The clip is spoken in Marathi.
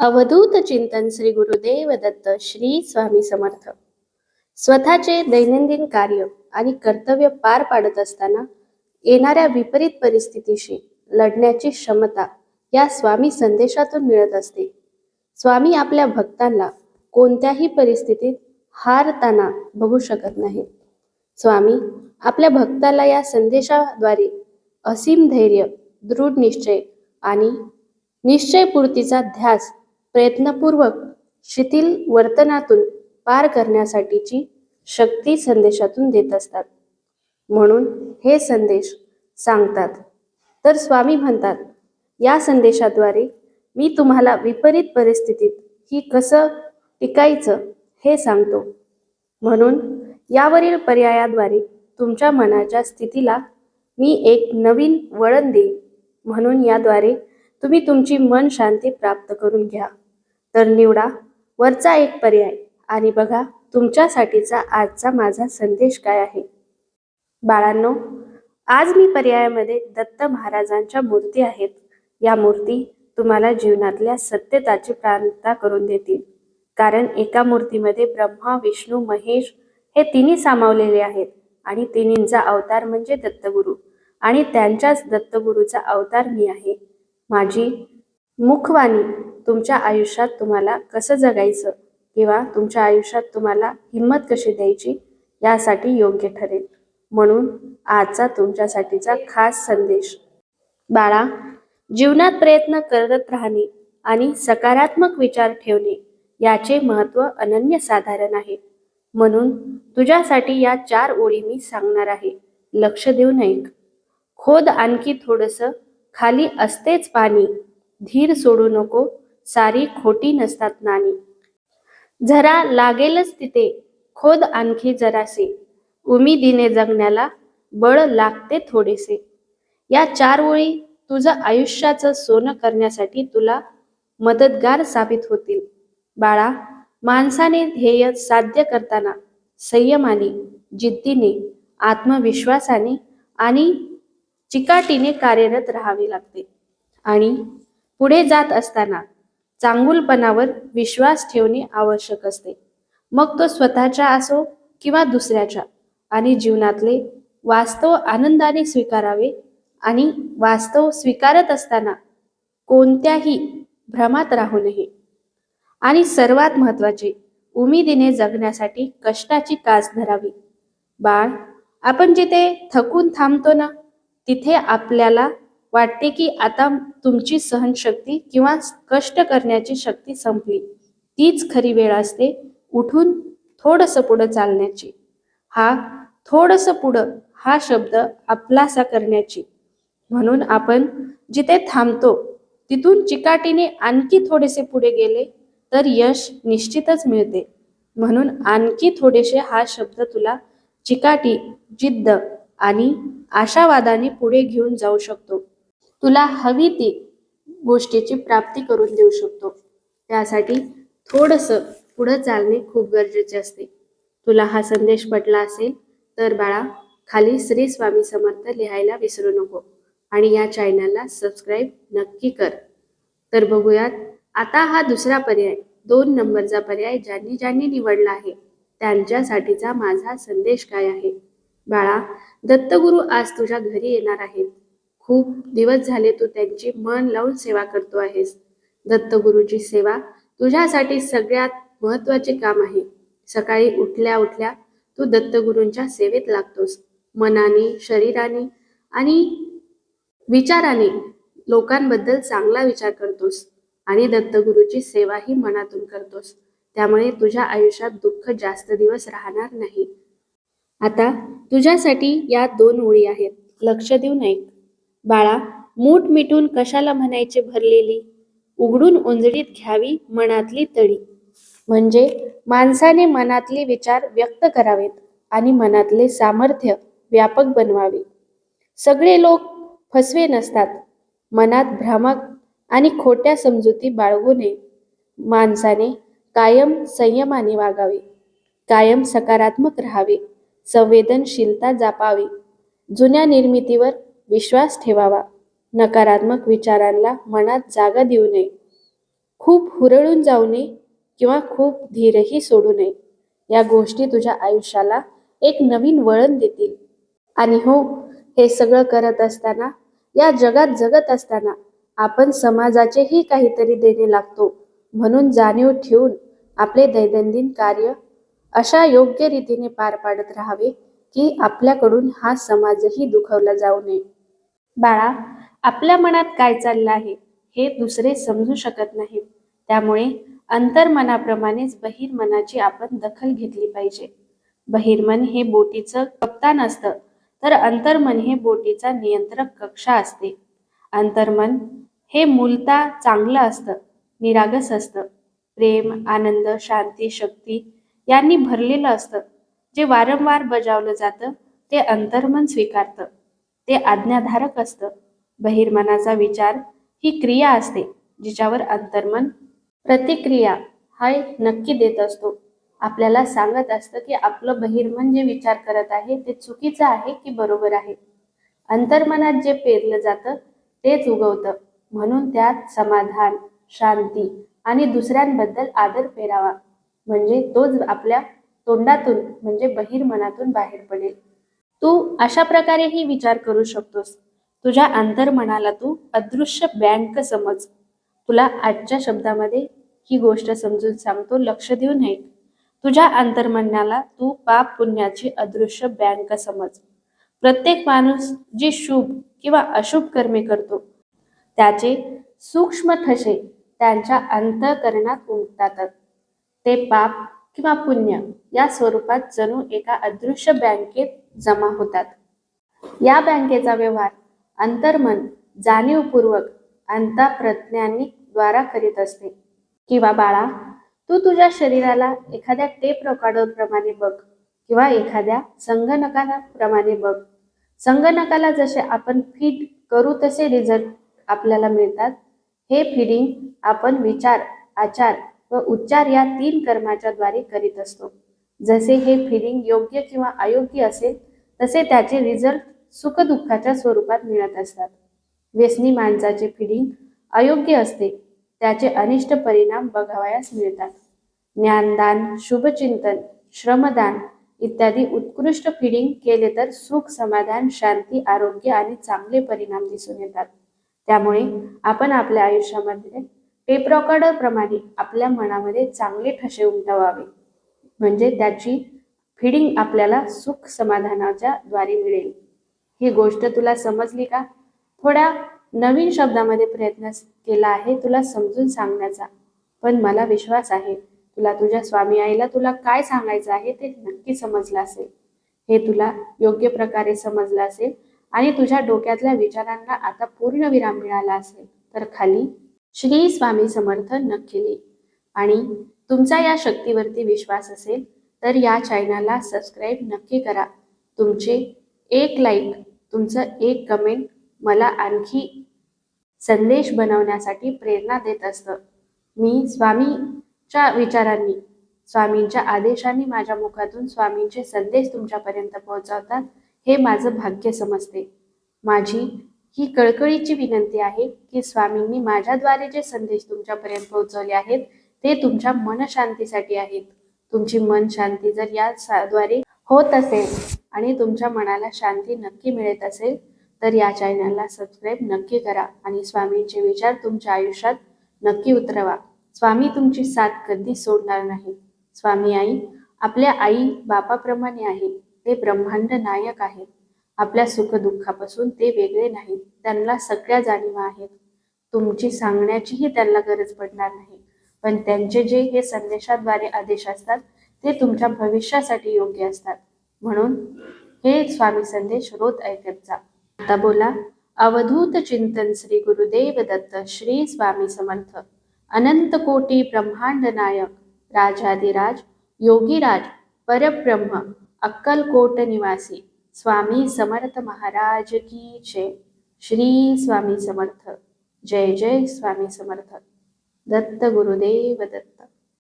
अवधूत चिंतन श्री गुरुदेव दत्त श्री स्वामी समर्थ. स्वतःचे दैनंदिन कार्य आणि कर्तव्य पार पाडत असताना येणाऱ्या विपरीत परिस्थितीशी लढण्याची क्षमता या स्वामी संदेशातून मिळत असते. स्वामी आपल्या भक्तांना कोणत्याही परिस्थितीत हारताना बघू शकत नाहीत. स्वामी आपल्या भक्ताला या संदेशाद्वारे असीम धैर्य, दृढ निश्चय आणि निश्चयपूर्तीचा ध्यास प्रयत्नपूर्वक शिथिल वर्तनातून पार करण्यासाठीची शक्ती संदेशातून देत असतात. म्हणून हे संदेश सांगतात. तर स्वामी म्हणतात, या संदेशाद्वारे मी तुम्हाला विपरीत परिस्थितीत ही कसं टिकायचं हे सांगतो. म्हणून यावरील पर्यायाद्वारे तुमच्या मनाच्या स्थितीला मी एक नवीन वळण देईन. म्हणून याद्वारे तुम्ही तुमची मन शांती प्राप्त करून घ्या. तर निवडा वरचा एक पर्याय आणि बघा तुमच्यासाठीचा आजचा माझा संदेश काय आहे. बाळांनो, आज मी पर्यायामध्ये दत्त महाराजांच्या मूर्ती आहेत. या मूर्ती तुम्हाला जीवनातल्या सत्यताची प्रार्थना करून देतील. कारण एका मूर्तीमध्ये ब्रह्मा, विष्णू, महेश हे तिन्ही सामावलेले आहेत आणि तिन्हींचा अवतार म्हणजे दत्तगुरु आणि त्यांच्याच दत्तगुरूचा अवतार मी आहे. माझी मुखवाणी तुमच्या आयुष्यात तुम्हाला कसं जगायचं किंवा तुमच्या आयुष्यात तुम्हाला हिंमत कशी द्यायची यासाठी योग्य ठरेल. म्हणून आजचा तुमच्यासाठीचा खास संदेश. बाळा, जीवनात प्रयत्न करत राहणे आणि सकारात्मक विचार ठेवणे याचे महत्त्व अनन्यसाधारण आहे. म्हणून तुझ्यासाठी या 4 ओळी मी सांगणार आहे. लक्ष देऊन ऐक. खोद आणखी थोडंसं, खाली असतेच पाणी, धीर सोडू नको, सारी खोटी नसतात नाणी. जरा लागेलच तिथे, खोद आणखी जरासे, उमेदीने जगण्याला बळ लागते थोडेसे. या 4 ओळी तुझं आयुष्याचं सोनं करण्यासाठी तुला मदतगार साबित होतील. बाळा, माणसाने ध्येय साध्य करताना संयमाने, जिद्दीने, आत्मविश्वासाने आणि चिकाटीने कार्यरत राहावे लागते. आणि पुढे जात असताना चांगुलपणावर विश्वास ठेवणे आवश्यक असते. मग तो स्वतःच्या असो किंवा दुसऱ्याच्या. आणि जीवनातले वास्तव आनंदाने स्वीकारावे आणि वास्तव स्वीकारत असताना कोणत्याही भ्रमात राहू नये. आणि सर्वात महत्त्वाचे, उमेदीने जगण्यासाठी कष्टाची कास धरावी. बाळ, आपण जिथे थकून थांबतो ना, तिथे आपल्याला वाटते की आता तुमची सहनशक्ती किंवा कष्ट करण्याची शक्ती संपली. तीच खरी वेळ असते उठून थोडंसं पुढं चालण्याची. हा थोडंसं पुढं हा शब्द आपलासा करण्याची. म्हणून आपण जिथे थांबतो तिथून चिकाटीने आणखी थोडेसे पुढे गेले तर यश निश्चितच मिळते. म्हणून आणखी थोडेसे हा शब्द तुला चिकाटी, जिद्द आणि आशावादाने पुढे घेऊन जाऊ शकतो. तुला हवी ती गोष्टीची प्राप्ती करून देऊ शकतो. त्यासाठी थोडंसं पुढं चालणे खूप गरजेचे असते. तुला हा संदेश पटला असेल तर बाळा, खाली श्री स्वामी समर्थ लिहायला विसरू नको आणि या चॅनलला सबस्क्राईब नक्की कर. तर बघूयात आता हा दुसरा पर्याय, 2 नंबरचा पर्याय ज्यांनी निवडला आहे त्यांच्यासाठीचा माझा संदेश काय आहे. बाळा, दत्तगुरू आज तुझ्या घरी येणार आहेत. खूप दिवस झाले तू त्यांची मन लावून सेवा करतो आहेस. दत्तगुरूची सेवा तुझ्यासाठी सगळ्यात महत्त्वाचे काम आहे. सकाळी उठल्या उठल्या तू दत्तगुरूंच्या सेवेत लागतोस. मनाने, शरीराने आणि विचाराने लोकांबद्दल चांगला विचार करतोस आणि दत्तगुरूची सेवाही मनातून करतोस. त्यामुळे तुझ्या आयुष्यात दुःख जास्त दिवस राहणार नाही. आता तुझ्यासाठी या 2 ओळी आहेत. लक्ष देऊन ऐक. बाळा, मूठ मिटून कशाला म्हणायचे भरलेली, उघडून उंजळीत घ्यावी मनातली तळी. म्हणजे माणसाने मनातले विचार व्यक्त करावेत आणि मनातले सामर्थ्य व्यापक बनवावे. सगळे लोक फसवे नसतात. मनात भ्रामक आणि खोट्या समजुती बाळगू नये. माणसाने कायम संयमाने वागावे, कायम सकारात्मक राहावे, संवेदनशीलता जपावी, जुन्या निर्मितीवर विश्वास ठेवावा, नकारात्मक विचारांना मनात जागा देऊ नये. खूप हुरळून जाऊ नये किंवा खूप धीरही सोडू नये. या गोष्टी तुझ्या आयुष्याला एक नवीन वळण देतील. आणि हो, हे सगळं करत असताना, या जगात जगत असताना आपण समाजाचेही काहीतरी देणे लागतो. म्हणून जाणीव ठेवून आपले दैनंदिन कार्य अशा योग्य रीतीने पार पाडत राहावे की आपल्याकडून हा समाजही दुखावला जाऊ नये. बाळा, आपल्या मनात काय चाललं आहे हे दुसरे समजू शकत नाहीत. त्यामुळे अंतर्मनाप्रमाणेच बहिर्मनाची आपण दखल घेतली पाहिजे. बहिर्मन हे बोटीचं कप्तान असतं, तर अंतर्मन हे बोटीचा नियंत्रक कक्षा असते. अंतर्मन हे मूलतः चांगलं असतं, निरागस असतं, प्रेम, आनंद, शांती, शक्ती यांनी भरलेलं असतं. जे वारंवार बजावलं जातं ते अंतर्मन स्वीकारतं. ते आज्ञाधारक असतं. बहिर्मनाचा विचार ही क्रिया असते जिच्यावर अंतर्मन प्रतिक्रिया हा नक्की देत असतो. आपल्याला सांगत असतं की आपलं बहिर्मन जे विचार करत आहे ते चुकीचं आहे की बरोबर आहे. अंतर्मनात जे पेरलं जातं तेच उगवतं. म्हणून त्यात समाधान, शांती आणि दुसऱ्यांबद्दल आदर पेरावा, म्हणजे तोच आपल्या तोंडातून म्हणजे बहिर्मनातून बाहेर पडेल. तू अशा प्रकारेही विचार करू शकतोस. तुझ्या अंतर्मनाला तू अदृश्य बँक समज. तुला आजच्या शब्दामध्ये ही गोष्ट समजून सांगतो, लक्ष देऊन ऐक. तुझ्या अंतर्मनाला तू पाप पुण्याची अदृश्य बँक समज. प्रत्येक माणूस जी शुभ किंवा अशुभ कर्मे करतो त्याचे सूक्ष्म ठसे त्यांच्या अंतःकरणात उमटतात. ते पाप किंवा पुण्य या स्वरूपात जणू एका अदृश्य बँकेत जमा होतात. या बँकेचा व्यवहार अंतर्मन जाणीवपूर्वक अंतःप्रज्ञानी द्वारा करीत असते. किंवा बाळा, तू तुझ्या शरीराला एखाद्या टेप रेकॉर्डर प्रमाणे बघ किंवा एखाद्या संगणकाप्रमाणे बघ. संगणकाला जसे आपण फीड करू तसे रिझल्ट आपल्याला मिळतात. हे फीडिंग आपण विचार, आचार व उच्चार या 3 कर्माच्या द्वारे करीत असतो. जसे हे फीडिंग योग्य किंवा अयोग्य असेल तसे त्याचे रिझल्ट सुखदुःखाच्या स्वरूपात मिळत असतात. व्यसनी माणसाचे फीडिंग अयोग्य असते, त्याचे अनिष्ट परिणाम बघावयास मिळतात. ज्ञानदान, शुभचिंतन, श्रमदान इत्यादी उत्कृष्ट फीडिंग केले तर सुख, समाधान, शांती, आरोग्य आणि चांगले परिणाम दिसून येतात. त्यामुळे आपण आपल्या आयुष्यामध्ये टेप रेकॉर्डर प्रमाणे आपल्या मनामध्ये चांगले ठसे उमटवावे, म्हणजे त्याची फीडिंग आपल्याला सुख समाधानाच्या द्वारे मिळेल. ही गोष्ट तुला समजली का? थोड्या नवीन शब्दामध्ये प्रयत्न केला आहे तुला समजून सांगण्याचा, पण मला विश्वास आहे तुला तुझ्या स्वामी आईला तुला काय सांगायचं आहे ते नक्की समजलं असेल. हे तुला योग्य प्रकारे समजलं असेल आणि तुझ्या डोक्यातल्या विचारांना आता पूर्ण विराम मिळाला असेल तर खाली श्री स्वामी समर्थ नक्की लिही. आणि तुमचा या शक्तीवरती विश्वास असेल तर या चॅनलला सबस्क्राईब नक्की करा. तुमचे एक लाईक, तुमचं एक कमेंट मला आणखी संदेश बनवण्यासाठी प्रेरणा देत असतं. मी स्वामींच्या विचारांनी, स्वामींच्या आदेशांनी माझ्या मुखातून स्वामींचे संदेश तुमच्यापर्यंत पोहोचवतात हे माझं भाग्य समजते. माझी ही कळकळीची विनंती आहे की स्वामींनी माझ्याद्वारे जे संदेश तुमच्यापर्यंत पोहोचवले आहेत ते तुमच्या मनशांतीसाठी आहेत. तुमची मन शांती जर याद्वारे होत असेल आणि तुमच्या मनाला शांती नक्की मिळत असेल तर या चॅनलला सबस्क्राईब नक्की करा आणि स्वामींचे विचार तुमच्या आयुष्यात नक्की उतरवा. स्वामी तुमची साथ कधी सोडणार नाही. स्वामी आई आपल्या आई बापाप्रमाणे आहे. ते ब्रह्मांड नायक आहेत. आपल्या सुखदुःखापासून ते वेगळे नाहीत. त्यांना सगळ्या जाणीवा आहेत. तुमची सांगण्याचीही त्यांना गरज पडणार नाही, पण त्यांचे जे हे संदेशाद्वारे आदेश असतात ते तुमच्या भविष्यासाठी योग्य असतात. म्हणून हे स्वामी संदेश रोज ऐकत जा. आता बोला, अवधूत चिंतन श्री गुरुदेव दत्त श्री स्वामी समर्थ. अनंत कोटी ब्रह्मांड नायक, राजाधिराज, योगीराज, परब्रह्म, अक्कलकोट निवासी स्वामी समर्थ महाराज की जय. श्री स्वामी समर्थ. जय जय स्वामी समर्थ. दत्त गुरुदेव दत्त.